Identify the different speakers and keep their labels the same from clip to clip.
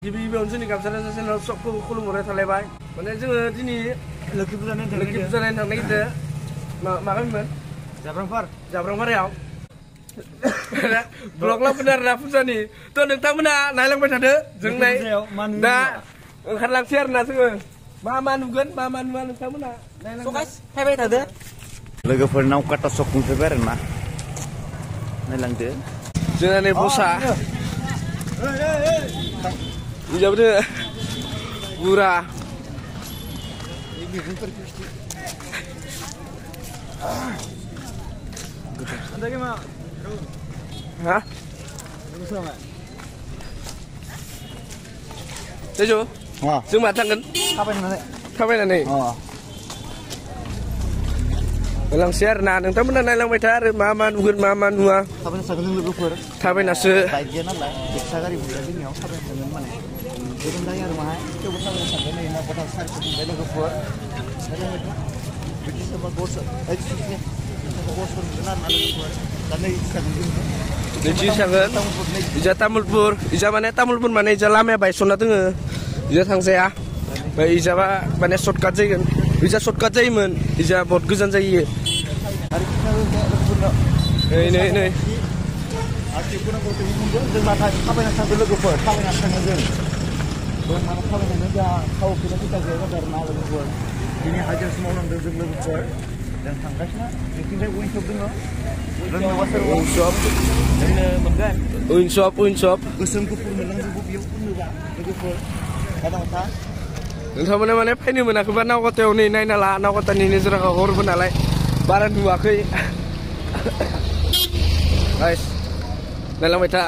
Speaker 1: गिबियावनो जोंनि गामसारा चेनेलाव सबखौ खुलुमहरनाय थालायबाय माने जोङो दिनै लोखि फुजा नायनो थांनो नागिरदों माबामोन जाब्रांफारायाव ब्लग लाबोदों आरो ना फुजानि थ' नोंथांमोना नायलांबाय थादो जों दा ओंखारलांसै आरो ना जोङो मा नुगोन मा नुवा नोंथांमोना नायलांबाय थादो
Speaker 2: लोगोफोरनाव काटा सक मोनफैबाय आरो ना नायलांदो
Speaker 1: जोंना नै बसा हिजाबदो बुरा ha Tejo जों मा थांगोन थाबायनानै लांसै आरो ना नोंथांमोना नायलांबाय था आरो मा नुगोन मा नुवा
Speaker 2: लोगोफोर
Speaker 1: थाबायनासो
Speaker 2: बाइक गैया नालाय रिक्सा गारि गैया जोंनियाव थाबायनो थांगोन माने गोजोन जायो आरो माहाय थेवबो थाबायनो सानगोन नै नावकाटा सारिस' मोनबाय लोगोफोर बिदि सोरबा गसफोर मोनगोन आरो ना लोगोफोर दा नै
Speaker 1: थांगोन इजा तामुलपुर इजा माने तामुलपुर माने इजा लामाया बायस'ना दोङो इजा थांजाया ओमफ्राय इजाबा माने सर्टकाट जागोन इजा सर्टकाट जायोमोन इजा बहुत गोजान जायो नै
Speaker 2: जों नाथाय थाबायना थांगोन लोगोफोर थाबायना थाङो जों माने थाबायनानै जा थाव फैसा फैसा गैया जादों आरो ना लोगोफोर दिनै हाजिरासो मावनांदों जों लोगोफोर जों थांगासिनो जोंथिंजाय उइनसप दङ रोंनोबा सोरबा जोंनो मोनगोन
Speaker 1: उइनसप
Speaker 2: गोसोम गुफुर मोनलांजोबो बेयाव फुननोबा लोगोफोर गादांथा
Speaker 1: नोंथांमोना माने फैनो मोनाखैबा नावकाटायाव नै नायना ला नावकाटानि नोजोराखौ हरबो नालाय बारा नुवाखै नायलांबाय था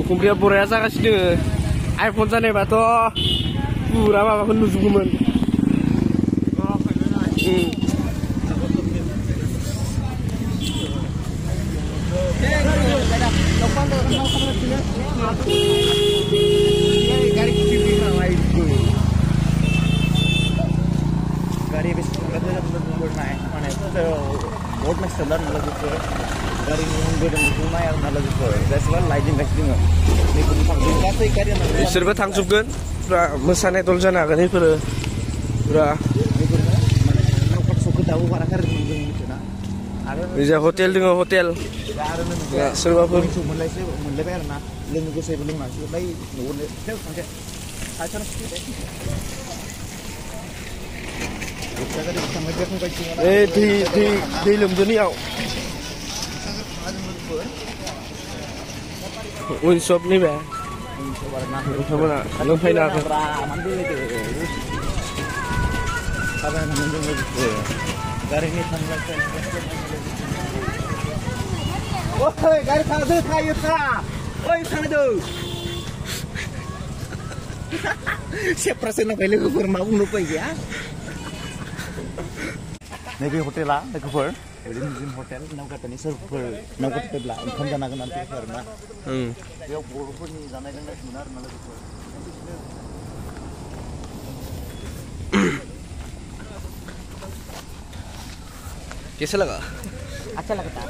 Speaker 1: उखुमब्रिया बराया जागासिनो आइफन जानायबाथ' पुरा माबाखौ नुजोबगौमोन
Speaker 2: गारि बेसे माने बहुत मानसि थांदों आरो लोगोफोर गारिनि गोदोम बेखौ नाय आरो ना लोगोफोर गासिबो लाइटिं गासिनो दङ गासै गारिया
Speaker 1: बिसोरबो थांजोबगोन पुरा मोसानाय दल जानो हागोन बेफोरो पुरा
Speaker 2: दाबो बाराखै आरो जों मिथिना आरो
Speaker 1: निजा हटेल दङ हटेल
Speaker 2: आरो
Speaker 1: सोरबाफोर
Speaker 2: मोनलायबाय आरो ना लोंनो गोसोबो लोंनांसो बै न'आवनो थांसै
Speaker 1: दै लोमदोनियाव उइनसप नैबे नोंथांमोना लोंफैनो हागोन
Speaker 2: गारिनि गारि थांदो थायोफ्रा ओइ थांदो सेफ्रासो नांबाय लोगोफोर मा बुंनो फै गैया नैबे हटेला लोगोफोर रिमझिम हटेल नावकाटानि सोरफोर नावकाटा फैब्ला ओंखाम जानो हागोन आरो ना बेयाव बर'फोरनि जानाय लोंनाय मोनो आरो ना लोगोफोर
Speaker 1: कैसा लगा
Speaker 2: अच्छा लगता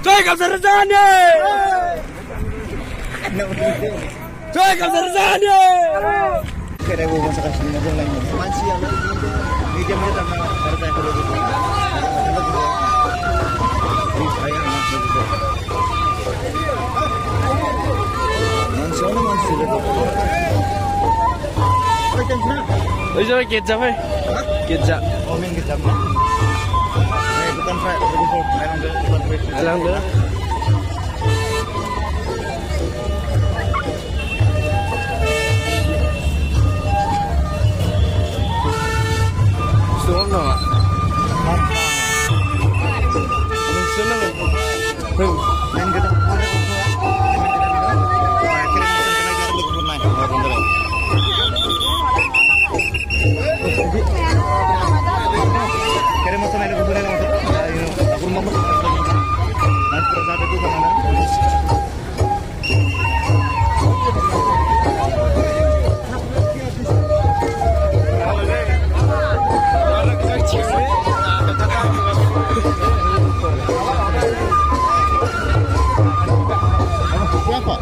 Speaker 1: Coy Kamsarizani! Coy Kamsarizani!
Speaker 2: Kira gue masa kasih nggak boleh nih. Masih yang ini dia mau sama partai kalau gitu.
Speaker 1: Bây giờ phải Ketchup.
Speaker 2: Oh, main ketchup. Bukan fry, bukan fry.
Speaker 1: Alang dulu. Xuống rồi ạ. Mình xuống nó rồi.
Speaker 2: Main ketchup. Mansur sampai itu kemana? Siapa?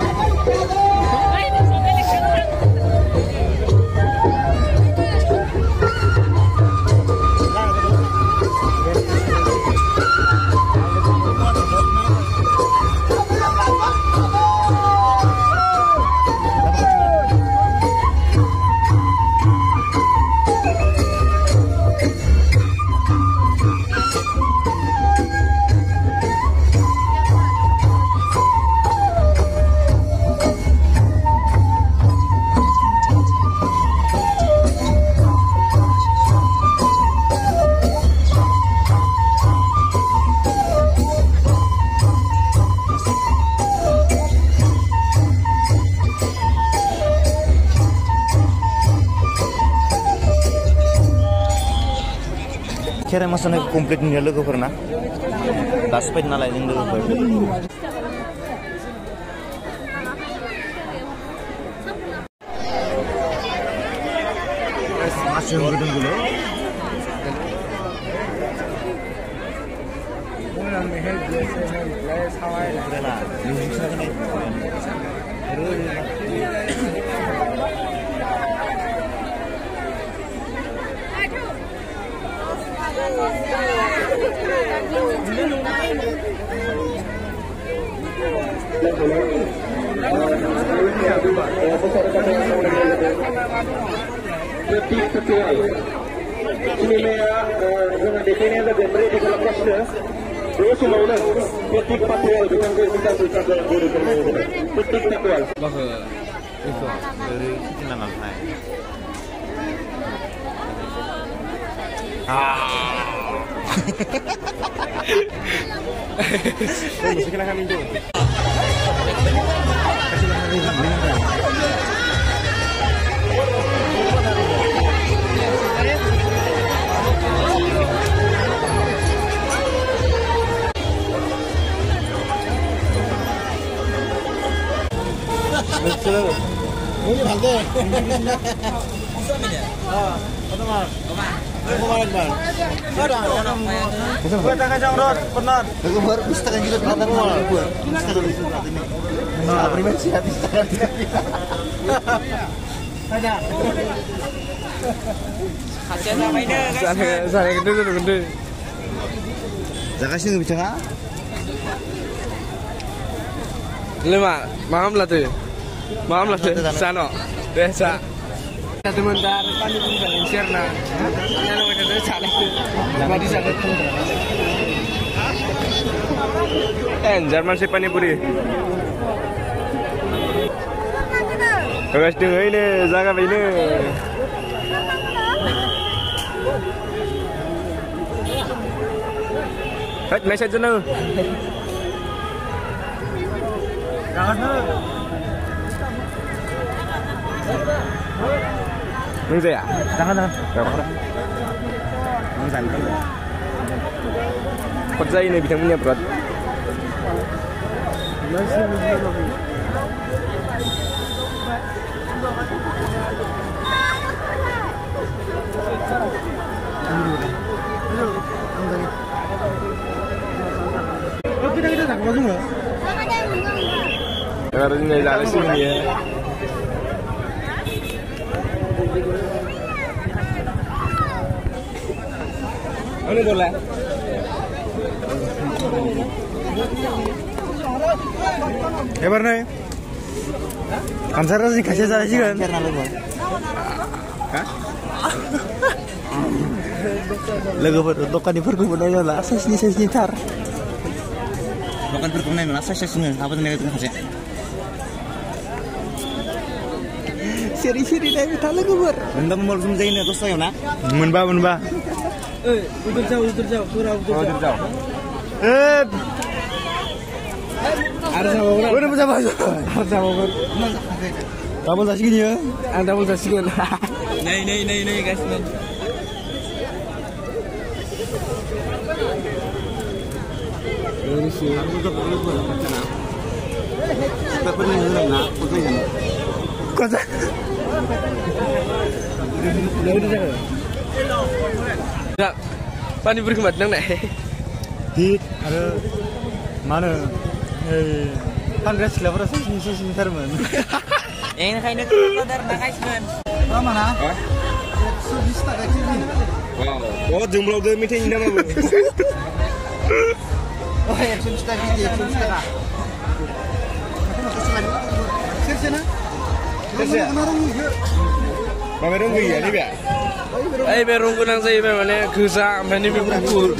Speaker 2: खेराइ मोसानायखौ कमप्लिट नुयो लोगोफोरना दासो फैदों नालाय जों लोगोफोर मासि होदों गुलो Zakasih bicara.
Speaker 1: Lima, maaf lah tuh sano, desa. Satu mentar, pani pun jalan share na. Yang ada tu salah tu, mati salah. Jerman si pani puri. Bagus dengar ini, jaga ini. Hết message cho nữa. Nung gì à? Jangan. Nung dàn. Con dây này bị thằng nhập rồi. Kita tak masuk nggak? Harus ini jalan sini ya. Ini boleh. Hebat nih. Ansar sih kasih saya sih kan? Hah? Lagu berdokan di perkebunan lah, saya tar. Bukan perkebunan malah saya sungai. Apa tuh itu kasih? Siri-siri dah kita lagu ber. Anda mau langsung jalan atau saya nak? Menba. Udah jauh, surau jauh. Ada sama orang. Udah bisa masuk. Ada sama orang. Kamu tak segini ya? Anda pun tak segini. Nih guys. Indonesia.
Speaker 2: Aku juga perlu berbicara. Kita pernah dengar nak, bukan?
Speaker 1: Kota. Ya, pani berkemat nang nek.
Speaker 2: Hit, ada mana? Kongres lebar sih termen.
Speaker 3: Yang kayaknya kadar nakais man.
Speaker 2: Mana? Sudah tak kecil.
Speaker 1: Wow. Oh, jumlah udah meeting nama bu.
Speaker 2: Oh, yang sudah gitu, sudah. Sirse na? Sirse.
Speaker 1: Merong ya ni ba? Merong ko nang sa iba mana kusa mani mi bukur.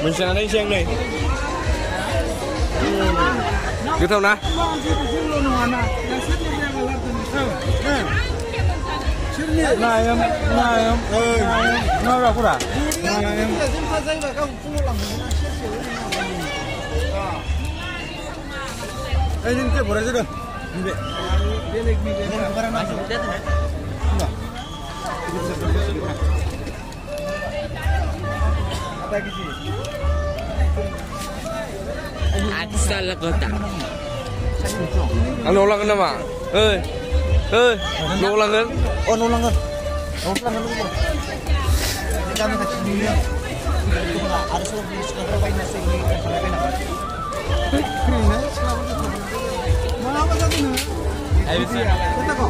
Speaker 1: Mensan ay siyang nay. Gitu na.
Speaker 2: Nayam. Nara pura. Nayam. Ini ke berapa sudah? Ini.
Speaker 3: Masih muda tuh.
Speaker 2: Apa gitu?
Speaker 3: Asal kota.
Speaker 1: Ano lang nama? Nulang kan?
Speaker 2: Oh, nulangan. Nulangan. Ini kami kecil dulu. Ada sekolah bayi nasi ini. Apa satu ni? Kita kok.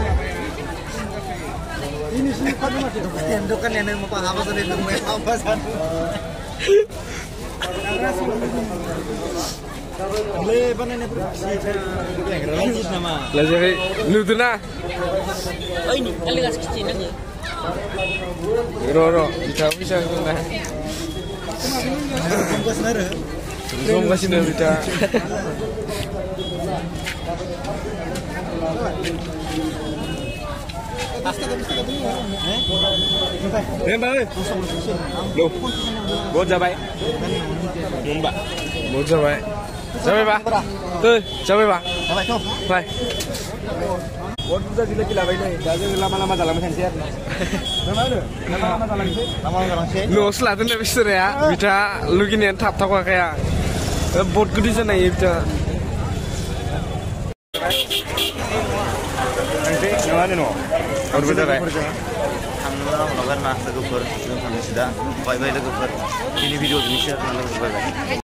Speaker 2: Ini sini kau macam. Tendo kan yang mau apa satu itu apa satu. Le bana ni produksi nama.
Speaker 1: Lagi nutuna.
Speaker 3: Oh ini kali gas kecil aja.
Speaker 1: Ro, bisa kan?
Speaker 2: Kau senar.
Speaker 1: Zoom kasih dah kita. Em ba ơi. Đâu? Bố ra bay. Đúng bạn. Bố ra bay. Ra bay ba. Ra bay ba.
Speaker 2: Apa itu?
Speaker 1: Bay.
Speaker 2: Bos sudah gila bay ni. Jadi lama-lama dalam sensiar. Lama-lama dalam sensiar. Lama-lama dalam sensiar.
Speaker 1: No selatan dah bisa ya. Kita lu gini yang tap kayak bot gede sana itu.
Speaker 2: Nanti gimana no?
Speaker 1: Baru betul kan?
Speaker 2: Tangan lawan mas legupur, sudah. Bye bye legupur. Ini video ini share dengan legupur.